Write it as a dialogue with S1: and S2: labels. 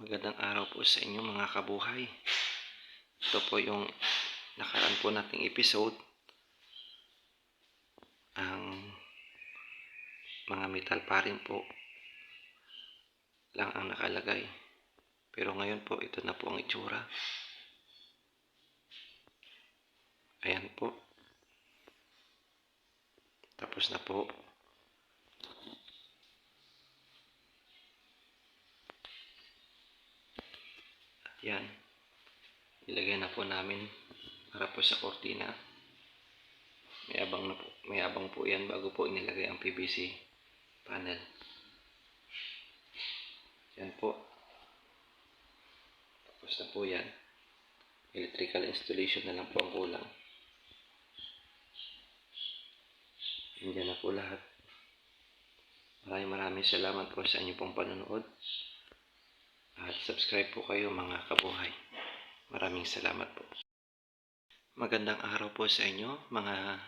S1: Magandang araw po sa inyo mga kabuhay. Ito po yung nakaraan po nating episode. Ang mga metal paring po lang ang nakalagay. Pero ngayon po, ito na po ang itsura. Ayan po. Tapos na po. Yan. Ilagay na po namin para po sa kortina. May abang po yan bago po inilagay ang PVC panel. Yan po. Tapos na po yan. Electrical installation na lang po ang kulang. Yan na po lahat. Maraming salamat po sa inyong pong panonood. At subscribe po kayo mga kabuhay. Maraming salamat po. Magandang araw po sa inyo mga